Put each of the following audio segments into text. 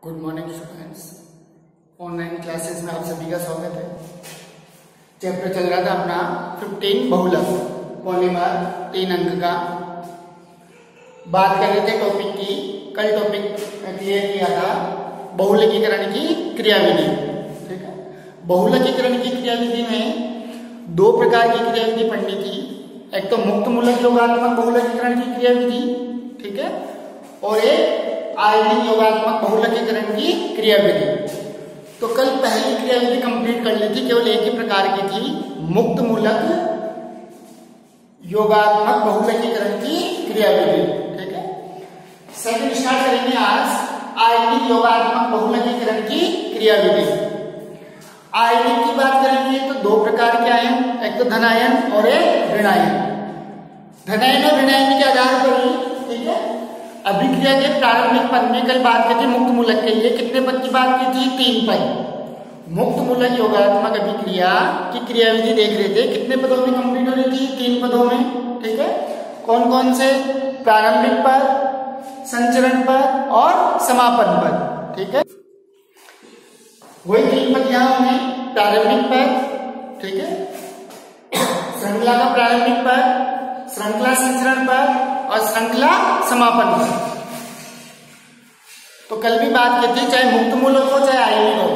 Good morning students. Online classes में आप सभी का स्वागत है। चैप्टर चल रहा था अपना 15 बहुलक पॉलीमर 3 अंक का। बात कर रहे थे टॉपिक की। कल टॉपिक क्लियर किया था बहुलकीकरण की क्रियाविधि। ठीक है, बहुलकीकरण की क्रियाविधि में दो प्रकार की क्रियाविधि पढ़नी थी। एक तो मुक्त मूलक योगात्मक बहुलकीकरण की क्रियाविधि, ठीक है, और एक आयनिक योगात्मक बहुलकीकरण की क्रियाविधि। तो कल पहली क्रियाविधि कंप्लीट कर ली थी, केवल एक ही प्रकार की थी, मुक्त मूलक योगात्मक बहुलकीकरण की क्रियाविधि। ठीक है, सेकंड स्टार्ट करेंगे आज आयनिक योगात्मक बहुलकीकरण की क्रियाविधि। आयनिक की बात करेंगे तो दो प्रकार के आयन, एक तो धनायन और एक ऋणायन। धनायन और ऋणायन के आधार पर ही, ठीक है, अभिक्रिया के प्रारंभिक पद में कल बात की थी मुक्त मूलक के लिए कितने पद की बात की थी? 3 पद। मुक्त मूलक योगात्मक अभिक्रिया की क्रियाविधि देख रहे थे, कितने पदों में कंप्लीट हो रही थी? 3 पदों में। ठीक है, कौन कौन से? प्रारंभिक पद, संचरण पद और समापन पद। ठीक है, वही 3 पद यहां होंगे। प्रारंभिक पद, ठीक है, श्रृंखला का प्रारंभिक पद, श्रृंखला संचरण पद और श्रृंखला समापन पद। तो कल भी बात की थी, चाहे मुक्त मूलक हो चाहे आयनिक हो।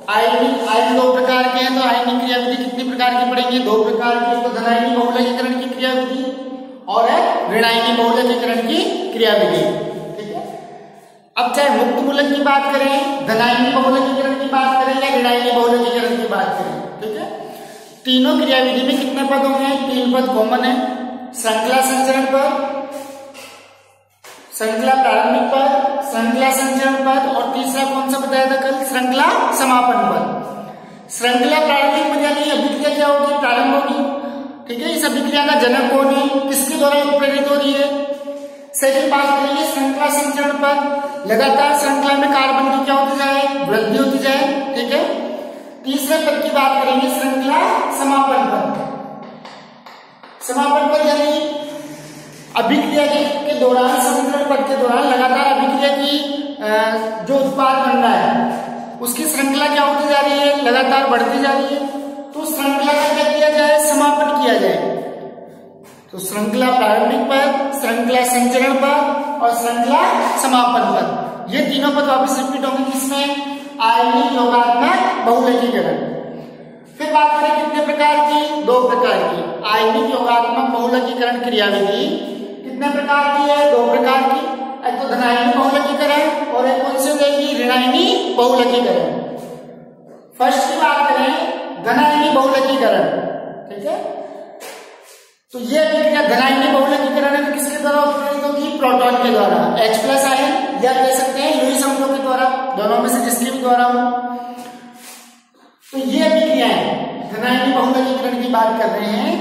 आयन दो प्रकार के हैं, तो आयनिक क्रियाविधि कितनी प्रकार की पड़ेंगी? 2 प्रकार की। तो धनायनिक बहुलकीकरण की क्रियाविधि और ऋणायनिक बहुलकीकरण की क्रियाविधि। ठीक है, अब चाहे मुक्त मूलक की बात करें, धनायनिक बहुलकीकरण की बात करें या ऋणायनिक बहुलकीकरण की बात करें, ठीक है, तीनों क्रियाविधि में कितने पद होंगे? 3 पद कॉमन है। श्रृंखला संचरण पद, श्रृंखला प्रारंभिक पद, श्रृंखला संचरण पद और तीसरा कौन सा बताया था कल? श्रृंखला समापन पद। श्रृंखला प्रारंभिक पद यानी अभिक्रिया क्या होगी? प्रारंभ होगी। ठीक है, इस अभिक्रिया का जनक कौन है? किसके द्वारा उत्प्रेरित हो रही है? सेकंड बात करेंगे श्रृंखला संचरण पद, लगातार श्रृंखला में कार्बन की क्या होती जाए? वृद्धि होती जाए। ठीक है, तीसरे पद की बात करेंगे श्रृंखला समापन पद। समापन पद यानी अभिक्रिया के दौरान, संचरण पद के दौरान लगातार अभिक्रिया की जो उत्पाद बन रहा है उसकी श्रृंखला क्या होती जा रही है? लगातार बढ़ती जा रही है। तो श्रृंखला का क्या किया जाए? समापन किया जाए। तो श्रृंखला प्रारंभिक पद, श्रृंखला संचरण पद और श्रृंखला समापन पद, ये तीनों पद वापस रिपीट होंगे किसमें? आयनिक योगात्मक बहुलकीकरण। फिर बात करें कितने प्रकार की? 2 प्रकार की। आयनिक योगात्मक बहुलकीकरण क्रियाविधि कितने प्रकार की है? 2 प्रकार की। एक तो धनायनिक बहुलकीकरण और एक कौन सी हो जाएगी? ऋणायनिक बहुलकीकरण। फर्स्ट की बात करें धनायनिक बहुलकीकरण, ठीक है, तो ये अभिक्रिया धनायनिक बहुलकीकरण है तो किसके द्वारा उत्प्रेरित होगी? प्रोटॉन के द्वारा, H+ आयन, या कह सकते हैं लुईस अम्लों के द्वारा, दोनों में से जिसके भी द्वारा हो। तो ये अभिक्रियाएं धनायनिक बहुलकीकरण की बात कर रहे हैं,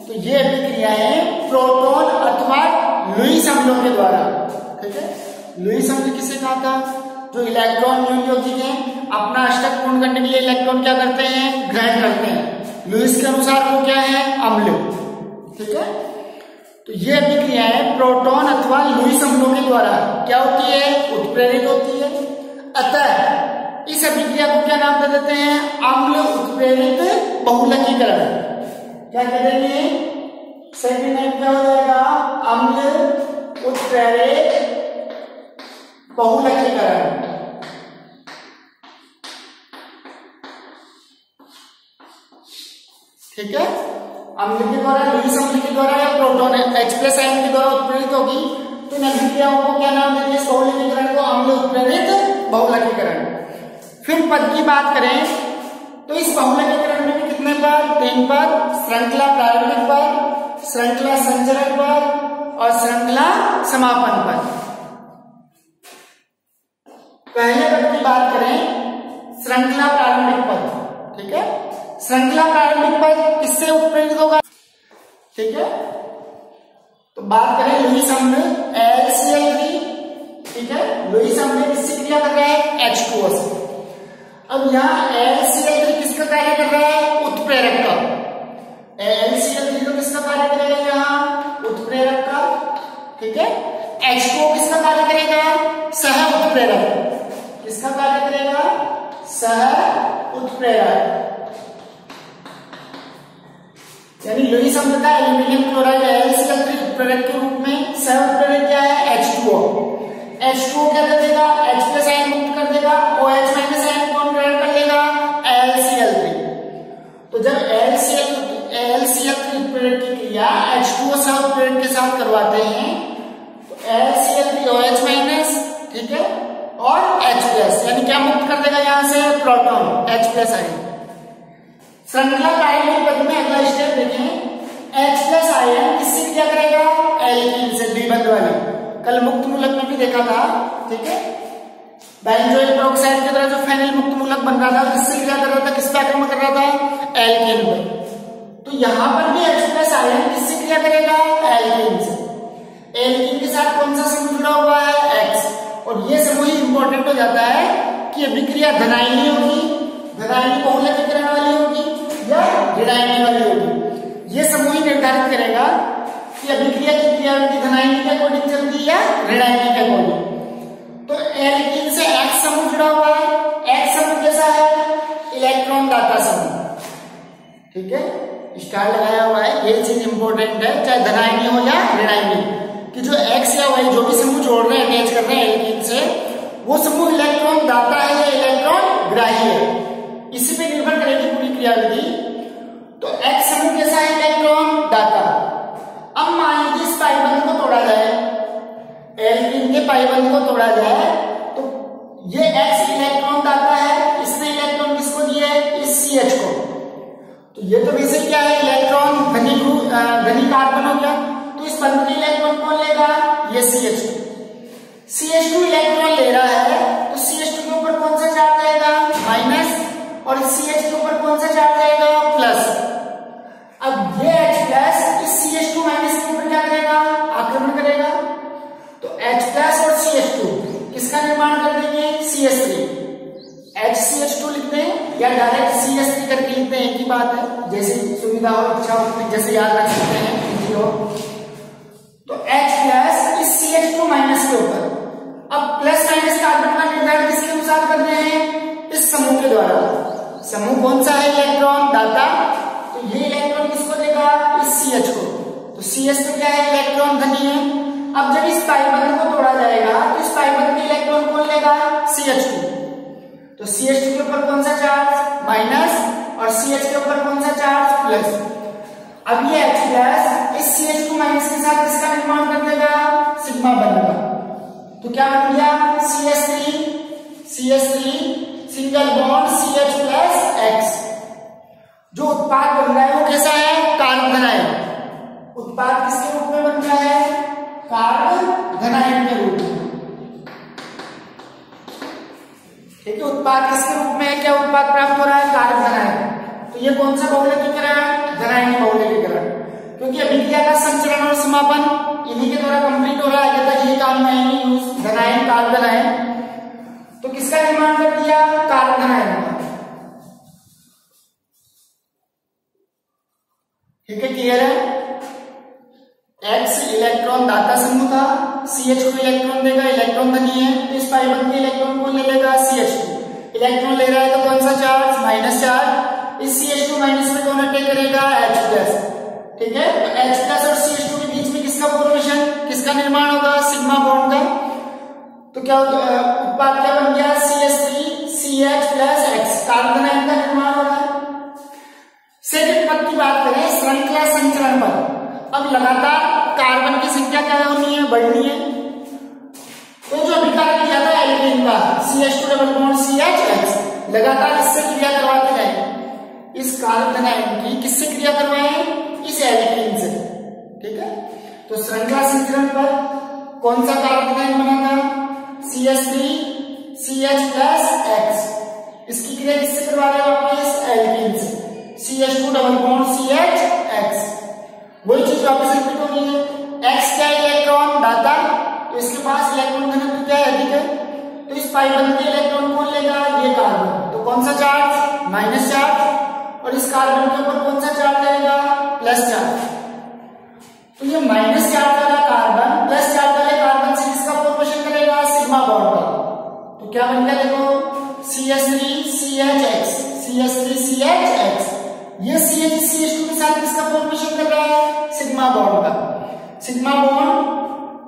तो ये अभिक्रियाएं प्रोटॉन अथवा लुईस अम्लों के द्वारा। ठीक है, लुईस अम्ल किसे कहा था? जो इलेक्ट्रॉन न्यून यौगिक है, अपना अष्टक पूर्ण करने के लिए इलेक्ट्रॉन क्या करते हैं? ग्रहण करते हैं। लुईस के अनुसार वो क्या है? अम्ल। ठीक है, तो ये अभिक्रियाएं प्रोटॉन अथवा लुईस अम्लों के द्वारा क्या होती है? उत्प्रेरित होती है। अतः इस अभिक्रिया को क्या नाम दे देते हैं? अम्ल उत्प्रेरित बहुलकीकरण। क्या कह देंगे? सेकंड नेम क्या हो जाएगा? अम्ल उत्प्रेरित बहुलकीकरण। ठीक है, अम्ल के द्वारा, लुईस अम्ल के द्वारा या प्रोटॉन H+ आयन के द्वारा उत्प्रेरित होगी, तो इन अभिक्रियाओं को क्या नाम देंगे? इस बहुलकीकरण को अम्ल उत्प्रेरित बहुलकीकरण। फिर पद की बात करें तो इस बहुलकीकरण में भी कितने पद? 3 पद। श्रृंखला प्रारंभिक पद, श्रृंखला संचरण पद और श्रृंखला समापन पद। पहले पद की बात करें श्रृंखला प्रारंभिक पद, ठीक है, श्रृंखला प्रारंभिक पद किससे उत्प्रेरित होगा? ठीक है, तो बात करें लुईस अम्ल LCl3, ठीक है, लुईस अम्ल किससे क्रिया कर रहा है? H2O से। अब यहाँ LCl3 किसका कार्य कर रहा है? उत्प्रेरक का। LCl3 तो किसका कार्य करेगा? यहाँ उत्प्रेरक का। ठीक है, H2O किसका कार्य करेगा? सह उत्प्रेरक। किसका कार्य करेगा? सह उत्प्रेरक। यानी लुईस अम्लता एल्यूमिनियम क्लोराइड AlCl3 उत्प्रेरक के रूप में सह उत्प्रेरक क्या है? H2O। H2O क्या कर देगा? H+ आयन मुक्त कर देगा। OH- आयन कौन ग्रहण कर लेगा? AlCl3। तो जब AlCl3 उत्प्रेरक की क्रिया H2O सह उत्प्रेरक के साथ करवाते हैं तो AlCl3 OH-, ठीक है, और H+, यानी क्या मुक्त कर देगा यहां से? Proton, H+ ion. श्रृंखला प्रारंभिक पद में अगला स्टेप देखें। H+ आयन किससे क्रिया करेगा? एल्कीन से, द्विबंध वाली। कल मुक्त मूलक में भी देखा था, ठीक है, बेंजोइल पेरोक्साइड की तरह जो फेनिल मुक्त मूलक बन रहा था किससे क्रिया कर रहा था? किस पे आक्रमण कर रहा था? एल्कीन पे। तो यहां पर भी H+ आयन किससे क्रिया करेगा? एल्कीन से। एल्कीन के साथ कौन सा समूह जुड़ा हुआ है? X। और ये समूह ही इंपॉर्टेंट हो जाता है कि अभिक्रिया धनायनी होगी, धनायनी बहुलकीकरण वाली होगी या ऋणायनी वाली होगी। ये समूह ही निर्धारित करेगा कि अभिक्रिया की क्रियाविधि धनायनी के अकॉर्डिंग चल रही है या ऋणायनी के अकॉर्डिंग। तो एल्कीन से X समूह जुड़ा हुआ है। X समूह कैसा है? इलेक्ट्रॉन दाता समूह, ठीक है, स्टार लगाया हुआ है। ये चीज इंपॉर्टेंट है, चाहे धनायनी हो या ऋणायनी, कि जो X या Y जो भी समूह जोड़ रहे हैं, अटैच कर रहे हैं एल्कीन से, वो समूह इलेक्ट्रॉन दाता है या इलेक्ट्रॉन ग्राही है, इसी पे निर्भर करेगी पूरी क्रियाविधि। तो X समूह कैसा है? इलेक्ट्रॉन दाता। अब मान लीजिए इस पाइबंध को तोड़ा जाए, एल्कीन के पाइबंध को तोड़ा जाए, तो ये X इलेक्ट्रॉन दाता है, इसने इलेक्ट्रॉन किसको दिया है? इस CH को। तो ये तो वैसे क्या है? इलेक्ट्रॉन धनी कार्बन हो गया। तो इस बंध में इलेक्ट्रॉन कौन लेगा? ये CH2। CH2 इलेक्ट्रॉन ले रहा है तो CH2 के ऊपर कौन सा चार्ज आएगा? माइनस, और CH के ऊपर कौन सा चार्ज आएगा? प्लस। अब ये H+ इस CH2 माइनस के ऊपर क्या करेगा? आक्रमण करेगा। तो H+ और CH2 किसका निर्माण कर देंगे? CH3। HCH2 लिखते हैं या डायरेक्ट CH3 करके लिखते हैं, एक ही बात है, जैसे सुविधा हो, इच्छा हो, जैसे याद रख सकते हैं। तो H+ इस CH2 माइनस के ऊपर, अब प्लस माइनस कार्बन का निर्धारण किसके अनुसार कर रहे हैं? इस समूह के द्वारा। समूह कौन सा है? इलेक्ट्रॉन दाता। तो ये इलेक्ट्रॉन किसको देगा? इस CH को। तो CH तो क्या है? इलेक्ट्रॉन धनी है। अब जब इस पाइबंध को तोड़ा जाएगा तो इस पाइबंध के इलेक्ट्रॉन कौन लेगा? CH2। तो CH2 के ऊपर कौन सा चार्ज? माइनस, और CH के ऊपर कौन सा चार्ज? प्लस। अब ये H+ इस CH2 माइनस के साथ किसका निर्माण कर देगा? सिग्मा बनेगा। तो क्या बन गया? CH3 single bond CH+ X। जो उत्पाद बन रहा है वो कैसा है? Carbon ion. उत्पाद किसके रूप में बन रहा है? कार्बन आयन के रूप में, ठीक है। उत्पाद किसके रूप में है? क्या उत्पाद प्राप्त हो रहा है? Carbon ion. तो ये कौन सा बहुलकीकरण है? धनायनी बहुलकीकरण, क्योंकि अभिक्रिया का संचरण और समापन इन्हीं के द्वारा कंप्लीट हो रहा है। आगे तक ये काम में आएंगे यूज, धनायन कार्बन आयन। तो किसका निर्माण कर दिया? कार्बन आयन का, ठीक है, क्लियर है। X इलेक्ट्रॉन दाता समूह था, CH को इलेक्ट्रॉन देगा, इलेक्ट्रॉन धनी है, तो इस पाइबंध के इलेक्ट्रॉन को ले लेगा? CH2। इलेक्ट्रॉन ले रहा है तो कौन सा चार्ज? Minus charge. इस CH2 माइनस में कौन अटैक करेगा? H+, ठीक है। तो H+ और CH2 के बीच में किसका फॉर्मेशन, किसका निर्माण होगा? सिग्मा बॉन्ड का। तो क्या उत्पाद क्या बन गया? CH3CH+X, कार्बन आयन का निर्माण हो रहा है। सेकंड पद की बात करें, श्रृंखला संचरण पद। अब लगातार कार्बन की संख्या क्या होनी है? बढ़नी है। तो जो अभिकारक किया था एल्कीन का CH2 डबल बॉन्ड CH+, लगातार इससे क्रिया करवाते जाए। इस कार्बन आयन की किससे क्रिया करवाएं? इस एल्कीन से, ठीक है। तो श्रृंखला संचरण पर कौन सा कार्बन आयन बना था? CH3CH+X। इसकी क्रिया किससे करवा रहे हो? इस एल्कीन से, CH2 डबल बॉन्ड CH+X। वही चीज वापस रिपीट हो रही है। X क्या है? इलेक्ट्रॉन दाता, तो इसके पास इलेक्ट्रॉन घनत्व क्या है? अधिक है। तो इस पाइबंध के इलेक्ट्रॉन कौन लेगा? ये कार्बन। तो कौन सा चार्ज? Minus charge. और इस कार्बन के ऊपर कौन सा चार्ज आएगा? Plus charge. तो ये माइनस चार्ज वाला कार्बन प्लस चार्ज वाले कार्बन से किसका फॉर्मेशन करेगा? सिग्मा बॉन्ड का। तो क्या बन गया देखो, CH3CHX, CH3CHX। ये CH3CH2 के साथ किसका फॉर्मेशन कर रहा है, सिग्मा बॉन्ड का। Sigma bond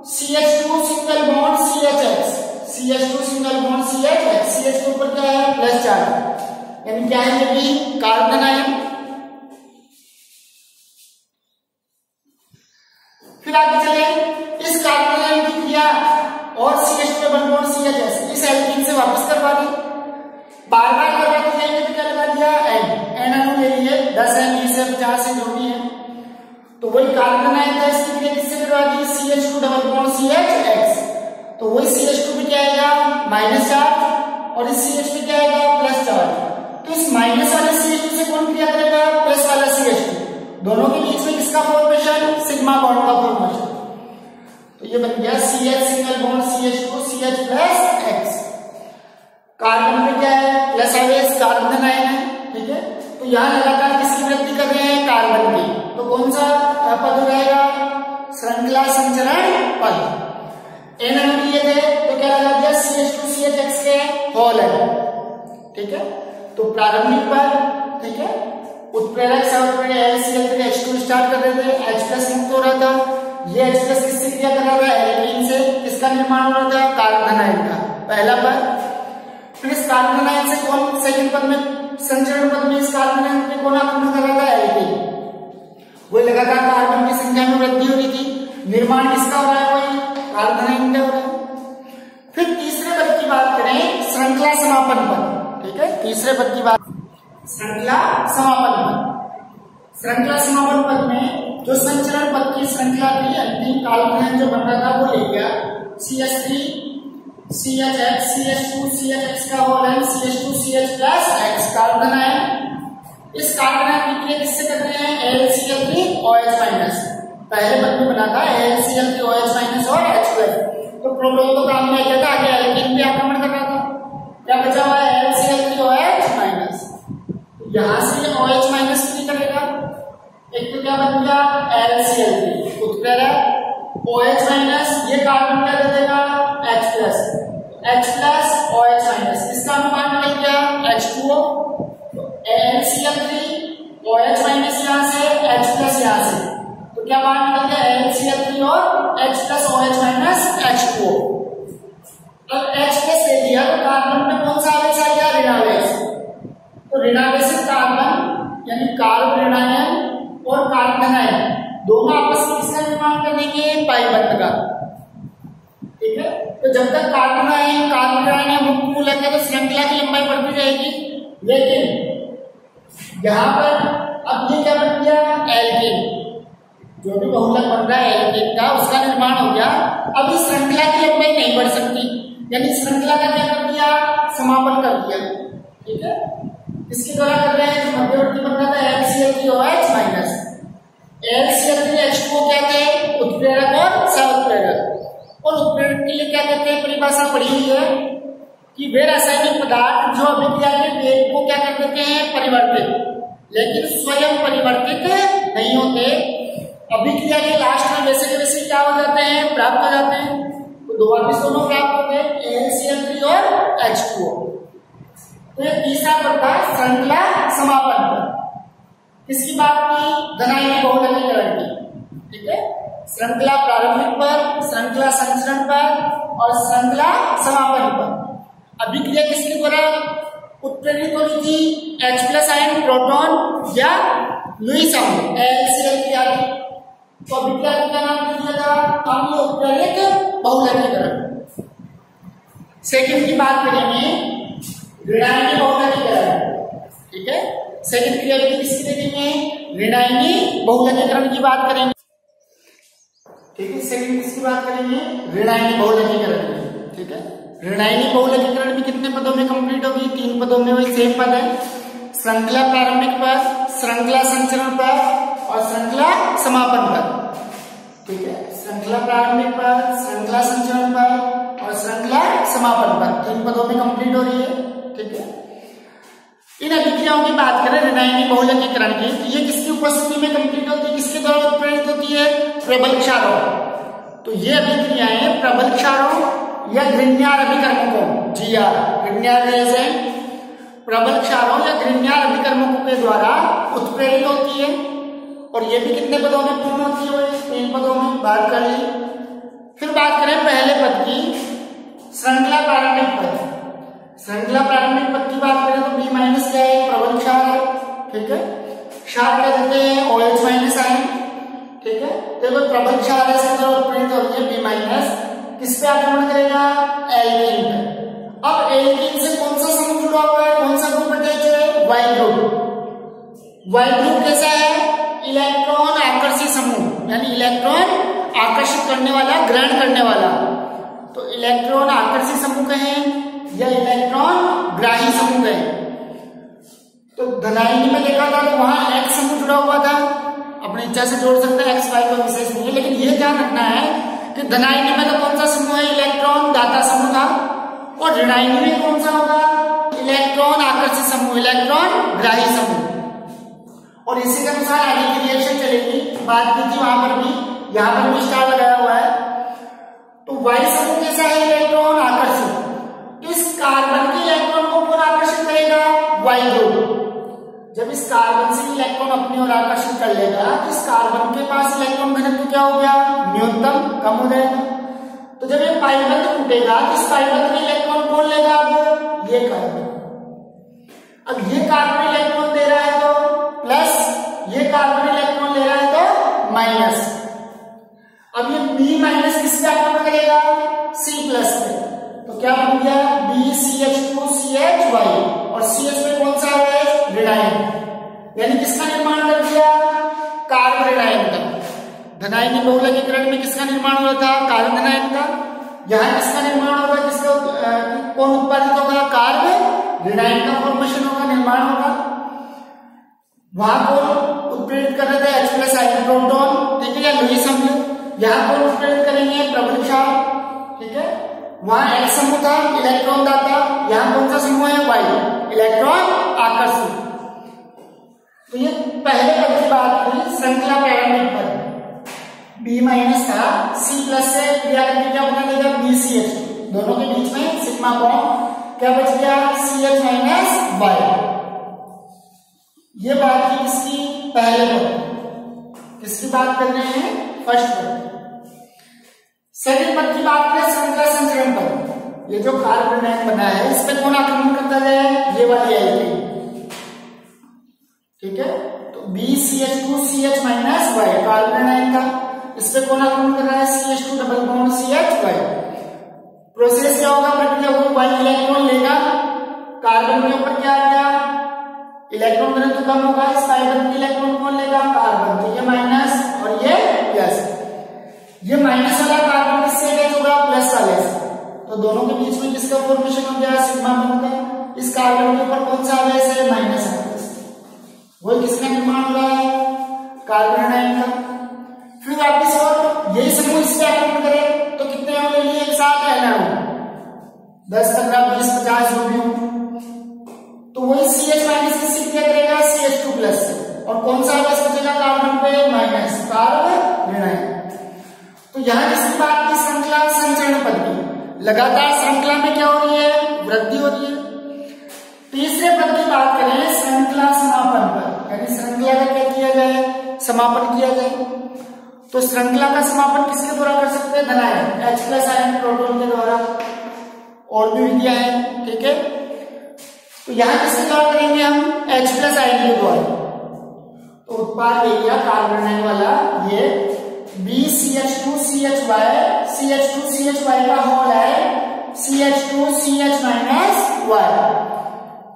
CH2 single bond CHX, CH2 single bond CHX, CH के ऊपर क्या है, प्लस चार्ज, यानी क्या है, ये भी कार्बन आयन। फिर आगे चले, इस कार्बन आयन की क्रिया और CH2 डबल बॉन्ड CHS इस एल्कीन से वापस करवा दी, बार बार करवाते जाएंगे तो क्या लगा दिया, एन अणु ले लिए 10 है, 20 है, 50 है, जो भी है। तो वही कार्बन आयन था, इसकी क्रिया किससे करवा दी, CH2 डबल बॉन्ड CHX। तो वही CH2 पे क्या आएगा, माइनस चार्ज, और इस CH पे क्या आएगा, प्लस चार्ज। तो इस माइनस वाले CH2 से कौन क्रिया करेगा, प्लस वाला CH2। दोनों के बीच में किसका फॉर्मेशन, सिग्मा बॉन्ड का फॉर्मेशन। तो ये बन गया CH single bond CH2 CH plus X। Carbon में क्या है, प्लस आवेश, कार्बन आयन है, ठीक है। तो यहां लगातार किसकी वृद्धि कर रहे हैं, कार्बन की। तो कौन सा पद रहेगा, श्रृंखला संचरण पद। एन अणु दिए थे तो क्या लगा दिया, CH2CHX के होल है, ठीक है। तो प्रारंभिक पद, ठीक है, उत्प्रेरक सह LCl3H2 स्टार्ट कर रहे थे, H प्लस मुक्त हो रहा था। ये H प्लस किससे क्रिया कर रहा था, एल्कीन से। किसका निर्माण हो रहा था, कार्बन आयन का, पहला पद। फिर इस कार्बन आयन से कौन सेकंड पद में, संचरण पद में इस कार्बन आयन में कौन आक्रमण कर रहा था, एल्कीन। वही लगातार कार्बन की संख्या में वृद्धि हो रही थी, निर्माण किसका हो रहा है, वही कार्बन आयन का हो रहा है। फिर तीसरे पद की बात करें, श्रृंखला समापन पद, ठीक है। तीसरे पद की बात, श्रृंखला समापन पद। श्रृंखला समापन पद में जो संचरण पद की श्रृंखला थी, अंतिम कार्बन आयन जो बन रहा था वो ले गया CH3 CHX, CH2 CHX का होल है, CH2 CH plus X carbon ion. इस कार्बन आयन की क्रिया किससे कर रहे हैं, AlCl3OH माइनस। पहले पद में बना था AlCl3OH माइनस और H प्लस। तो प्रोटॉन तो काम में क्या था, आगे एल्कीन पे आक्रमण कर रहा था। क्या बचा हुआ है, AlCl3OH माइनस। यहां से OH माइनस फ्री करेगा, एक तो क्या बन गया, LCl3 उत्प्रेरक, OH माइनस, ये कार्बन क्या दे देगा, H प्लस OH माइनस, इसका अनुमान मिल गया H2O। LCl3 OH माइनस यहां से, H प्लस यहां से, तो क्या मान निकल गया, LCl3 और H plus OH minus H2O। अब H प्लस ले लिया तो कार्बन में कौन सा आवेश आ गया, ऋणावेश। तो ऋणावेशित कार्बन यानी कार्ब ऋणायन और कार्बन आयन दोनों आपस में किसका निर्माण करेंगे, पाई बंध का, ठीक है। तो जब तक कार्बन आयन मुक्त मूलक है तो श्रृंखला की लंबाई बढ़ती जाएगी, लेकिन यहां पर अब ये क्या बन गया, एल्कीन, जो भी बहुलक बन रहा है एल्कीन का, उसका निर्माण हो गया। अब इस श्रृंखला की लंबाई नहीं बढ़ सकती, यानी श्रृंखला का क्या कर दिया, समापन कर दिया, ठीक है। इसके द्वारा कर रहे हैं, जो मध्यवर्ती बन रहा था LCl3OH माइनस। LCl3H2O क्या थे, उत्प्रेरक और सह उत्प्रेरक। और उत्प्रेरक के लिए क्या कहते हैं, परिभाषा पढ़ी हुई है कि वे रासायनिक पदार्थ जो अभिक्रिया के वेग को क्या कर देते हैं, परिवर्तित, लेकिन स्वयं परिवर्तित नहीं होते। अभिक्रिया के लास्ट में वैसे के वैसे क्या हो जाते हैं, प्राप्त हो जाते हैं। तो दोनों प्राप्त होते हैं, LCl3 और H2O। तो ये तीसरा पद था श्रृंखला समापन पद। किसकी बात की, धनायनिक बहुलकीकरण की, ठीक है। श्रृंखला प्रारंभिक पद, श्रृंखला संचरण पद और श्रृंखला समापन पद। अभिक्रिया किसके द्वारा उत्प्रेरित हो रही थी, H प्लस आयन प्रोटॉन या लुईस अणु LCl3 आदि। तो अभिक्रिया का नाम दिया था अम्ल उत्प्रेरित बहुलकीकरण। सेकंड की बात करेंगे, ऋणायनी बहुलकीकरण, ठीक है। सेकंड क्रिया किसकी देखेंगे, ऋणायनी बहुलकीकरण की बात करेंगे, ठीक है। सेकंड किसकी बात करेंगे, ऋणायनी बहुलकीकरण, ठीक है। ऋणायनी बहुलकीकरण भी कितने पदों में कंप्लीट होगी, 3 पदों में, वही सेम पद है, श्रृंखला प्रारंभिक पद, श्रृंखला संचरण पद और श्रृंखला समापन पद, ठीक है। श्रृंखला प्रारंभिक पद, श्रृंखला संचरण पद और श्रृंखला समापन पद 3 पदों में कंप्लीट हो रही है, ठीक है। इन अभिक्रियाओं की बात करें ऋणायनी बहुलकीकरण की, तो ये किसकी उपस्थिति में कंप्लीट होती है, किसके द्वारा उत्प्रेरित होती है, प्रबल क्षारों। तो ये अभिक्रियाएं प्रबल क्षारों या ग्रिग्नार अभिकर्मकों, G HBr ग्रिग्नियर रिएजेंट प्रबल क्षारों या ग्रिग्नियर अभिकर्मकों के द्वारा उत्प्रेरित होती है और ये भी कितने पदों में पूर्ण होती है? 3 पदों में बात कर ली। फिर बात करें पहले पद की, श्रृंखला प्रारंभिक पद। श्रृंखला प्रारंभिक पद की बात करें तो B माइनस क्या है? प्रबल क्षार है, ठीक है। क्षार क्या देते हैं? OH माइनस आयन, ठीक है। तो प्रबल क्षार है, इसके द्वारा उत्प्रेरित होती है B माइनस, किस पे आक्रमण करेगा? एल्कीन पे। अब एल्कीन से कौन सा समूह जुड़ा हुआ है? कौन सा ग्रुप अटैच है? Y group. वाई ग्रुप कैसा है? इलेक्ट्रॉन आकर्षी समूह, यानी इलेक्ट्रॉन आकर्षित करने वाला, ग्रहण करने वाला। तो इलेक्ट्रॉन आकर्षी समूह कहें या इलेक्ट्रॉन ग्राही समूह कहें। तो धनायनी में देखा था तो वहां X समूह जुड़ा हुआ था, अपनी इच्छा से जोड़ सकते हैं, X Y कोई विशेष नहीं है, लेकिन ये ध्यान रखना है कि धनायनी में तो कौन सा समूह है? इलेक्ट्रॉन दाता समूह था, और ऋणायनी में कौन सा होगा? इलेक्ट्रॉन आकर्षित समूह, इलेक्ट्रॉन ग्राही समूह। और इसी के अनुसार आगे की रिएक्शन चलेगी, बात की थी वहां पर भी, यहां पर भी स्टार लगाया हुआ है। तो वाई समूह कैसा है? इलेक्ट्रॉन आकर्षित। तो इस कार्बन के इलेक्ट्रॉन को कौन आकर्षित करेगा? Y group. जब इस कार्बन से इलेक्ट्रॉन अपनी ओर आकर्षित कर लेगा तो इस कार्बन के पास इलेक्ट्रॉन घनत्व क्या हो गया? न्यूनतम, कम हो जाएगा। तो जब ये पाइबंध टूटेगा तो इस पाइबंध में इलेक्ट्रॉन कौन लेगा? अब ये कार्बन। अब ये कार्बन इलेक्ट्रॉन दे रहा है तो प्लस, ये कार्बन इलेक्ट्रॉन ले रहा है तो माइनस। अब ये B माइनस किस पे आक्रमण करेगा? C प्लस पे। तो क्या बन गया? BCH2CHY, और CH में कौन सा है? ऋणायन, यानी किसका निर्माण कर दिया? कार्बन ऋणायन का। धनायनी बहुलकीकरण में किसका निर्माण हुआ था? कार्बन धनायन का। यहाँ किसका निर्माण होगा? किसका कौन उत्पादित होगा? कार्बन ऋणायन का फॉर्मेशन होगा, निर्माण होगा। वहां कौन उत्प्रेरित कर रहे थे? H प्लस आयन प्रोटॉन, ठीक है, या लुईस अम्ल। यहाँ कौन उत्प्रेरित करेंगे? प्रबल क्षार, ठीक है। वहां X समूह था, इलेक्ट्रॉन दाता। यहाँ कौन सा समूह है? Y, इलेक्ट्रॉन आकर्षित। तो ये पहले पद की बात हुई, श्रृंखला प्रारंभिक पद। B माइनस था, C प्लस से क्रिया करके क्या बना देगा? BCH, दोनों के बीच में सिग्मा बॉन्ड, क्या बच गया? CH minus Y। ये बात की किसकी? पहले पद। किसकी बात कर रहे हैं? फर्स्ट पद। सेकंड पद की बात करें, श्रृंखला संचरण पद। ये जो कार्बन आयन बना है इस पे कौन आक्रमण करता है? ये वाली एल्कीन, ठीक है। तो BCH2CH minus Y carbon ion का, इस पे कौन आक्रमण कर रहा है? CH2 double bond CH Y। Process क्या होगा? प्रक्रिया होगी, Y इलेक्ट्रॉन लेगा, कार्बन के ऊपर क्या आ गया? इलेक्ट्रॉन घनत्व कम होगा, इस कार्बन की इलेक्ट्रॉन कौन लेगा? कार्बन। तो ये माइनस और ये प्लस। ये माइनस वाला कार्बन किससे अटैच होगा? प्लस वाले से। तो दोनों के बीच में किसका फॉर्मेशन हो गया? सिग्मा बॉन्ड का। इस कार्बन के ऊपर कौन सा आवेश है? माइनस आवेश। वही किसका निर्माण हो रहा है? कार्बन आयन का। फिर वापस और यही समूह इस पे आक्रमण करे तो कितने अणु लिए एक साथ? n अणु, 10, 15, 20, 50 जो भी हो। तो वही CH माइनस किससे क्रिया करेगा? CH2 प्लस से। और कौन सा आवेश बचेगा कार्बन पे? माइनस, कार्बन ऋणायन। तो यहाँ किसकी बात की? श्रृंखला संचरण पद की। लगातार श्रृंखला में क्या हो रही है? वृद्धि हो रही है। तीसरे पद की बात करें, श्रृंखला समापन पद, यानी श्रृंखला का क्या किया जाए? समापन किया जाए। तो श्रृंखला का समापन किसके द्वारा कर सकते हैं? धनायन, H प्लस आयन प्रोटॉन के द्वारा। और भी विधियां हैं, ठीक है। तो यहाँ किसके द्वारा करेंगे हम? H प्लस आयन के द्वारा। तो उत्पाद ले लिया कार्बन आयन वाला, ये BCH2CHY, CH2CHY का होल है CH2CH माइनस Y।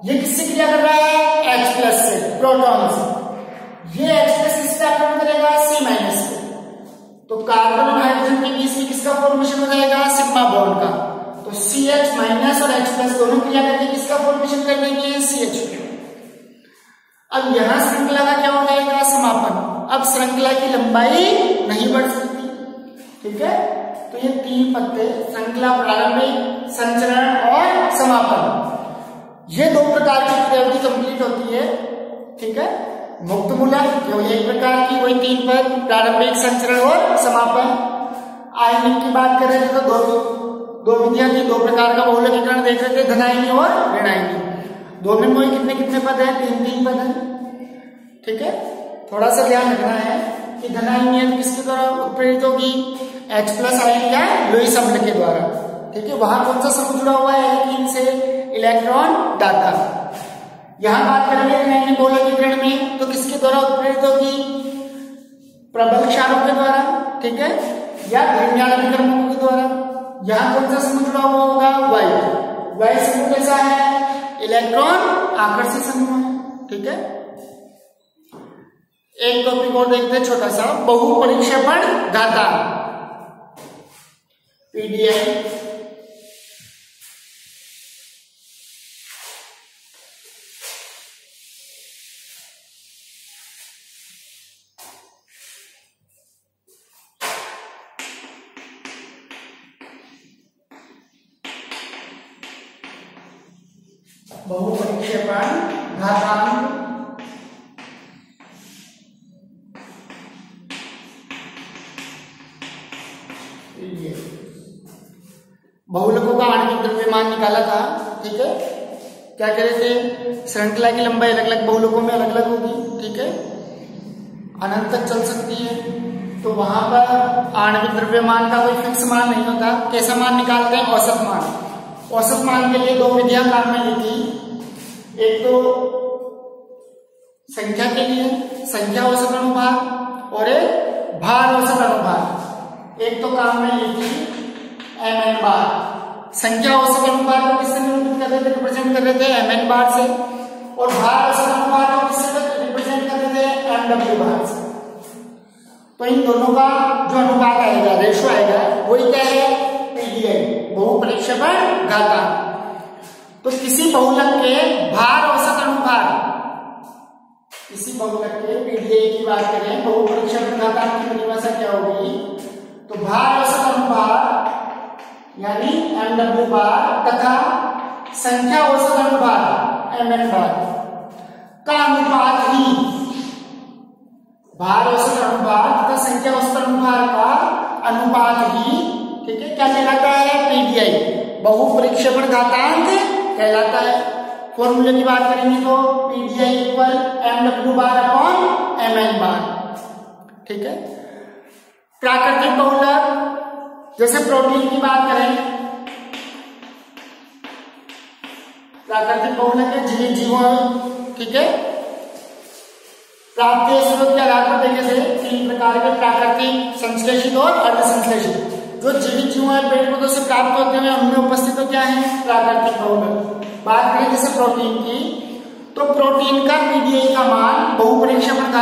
ये किससे क्रिया कर रहा है? H प्लस से, प्रोटॉन से। ये H प्लस किससे आक्रमण करेगा? C माइनस से। तो कार्बन और हाइड्रोजन के बीच में किसका फॉर्मेशन हो जाएगा? सिग्मा बॉन्ड का। तो CH माइनस और H प्लस दोनों क्रिया करके किसका फॉर्मेशन कर लेंगे? CH2। अब यहां श्रृंखला का क्या हो जाएगा? समापन। अब श्रृंखला की लंबाई नहीं बढ़ सकती, ठीक है। तो ये 3 पत्ते, श्रृंखला प्रारंभिक, संचरण और समापन, ये 2 प्रकार की क्रियाविधि कंप्लीट होती है, ठीक है। मुक्त मूलक केवल एक प्रकार की, वही 3 पद, प्रारंभिक, संचरण और समापन। आयनिक की बात करें तो दो विधियां थी, दो प्रकार का बहुलकीकरण देख रहे थे, धनायनी और ऋणायनी। दोनों में कितने कितने पद है? 3 पद है। ठीक है, थोड़ा सा ध्यान रखना है कि धनायनी किसके द्वारा उत्प्रेरित होगी? H+ आयन या लुईस अम्ल के द्वारा। ठीक है, वहां कौन सा समूह जुड़ा हुआ है एल्कीन से? इलेक्ट्रॉन दाता। यहां बात करेंगे ऋणायनी बहुलकीकरण में तो किसके द्वारा उत्प्रेरित होगी? प्रबल क्षारों के द्वारा। ठीक है, या घर्षण अभिकर्मकों के द्वारा। यहां कौन सा समूह जुड़ा हुआ होगा? वाई। वाई समूह कैसा है? इलेक्ट्रॉन आकर्षी समूह है। ठीक है, एक टॉपिक और देखते हैं छोटा सा, बहुपरिक्षेपण घातांक पीडीआई। बहुपरिक्षेपण घातांक बहुलकों का आणविक द्रव्यमान निकाला था। ठीक है, क्या कह रहे थे? श्रृंखला की लंबाई अलग अलग बहुलकों में अलग अलग होगी। ठीक है, अनंत तक चल सकती है, तो वहां पर आणविक द्रव्यमान का कोई फिक्स मान नहीं होता। कैसा मान निकालते हैं? औसत मान। औसत मान के लिए दो विधियां काम में ली थी। एक तो संख्या के लिए संख्या औसत अनुपात और एक भार औसत अनुपात। एक तो काम में ली थी mn बार। संख्या औसत अनुपात को किससे निरूपित कर रहे थे? रिप्रेजेंट कर रहे थे mn बार से। और भार औसत अनुपात को किससे रिप्रेजेंट कर रहे थे? mw बार से। तो इन दोनों का जो अनुपात आएगा, रेशो आएगा, वही क्या है? पीडीआई, बहुपरिक्षेपण घातांक। तो किसी बहुलक के भार औसत अनुपात, किसी बहुलक के पीडीआई की बात करें, बहुपरिक्षेपण घातांक की परिभाषा क्या होगी? तो भार औसत अनुपात यानी mw बार तथा संख्या औसत अनुपात mn बार का अनुपात ही, भार औसत अनुपात तथा संख्या औसत अनुपात का अनुपात ही, ठीक है, क्या कहलाता है? पीडीआई, बहुपरिक्षेपण घातांक कहलाता है। फॉर्मूले की बात करेंगे तो PDI equal mw bar upon mn बार। ठीक है, प्राकृतिक बहुलक जैसे प्रोटीन की बात करें, प्राकृतिक बहुलक है जीवित जीवों। ठीक है, प्राप्तीय स्रोत के आधार पर देखे थे 3 प्रकार के, प्राकृतिक, संश्लेषित और अर्धसंश्लेषित। जो जीवित जीवों है पेड़ पौधों से प्राप्त होते हैं उनमें उपस्थित तो क्या है? प्राकृतिक बहुलक। बात करें जैसे प्रोटीन की, तो प्रोटीन का पीडीआई का मान बहुपरिक्षेपण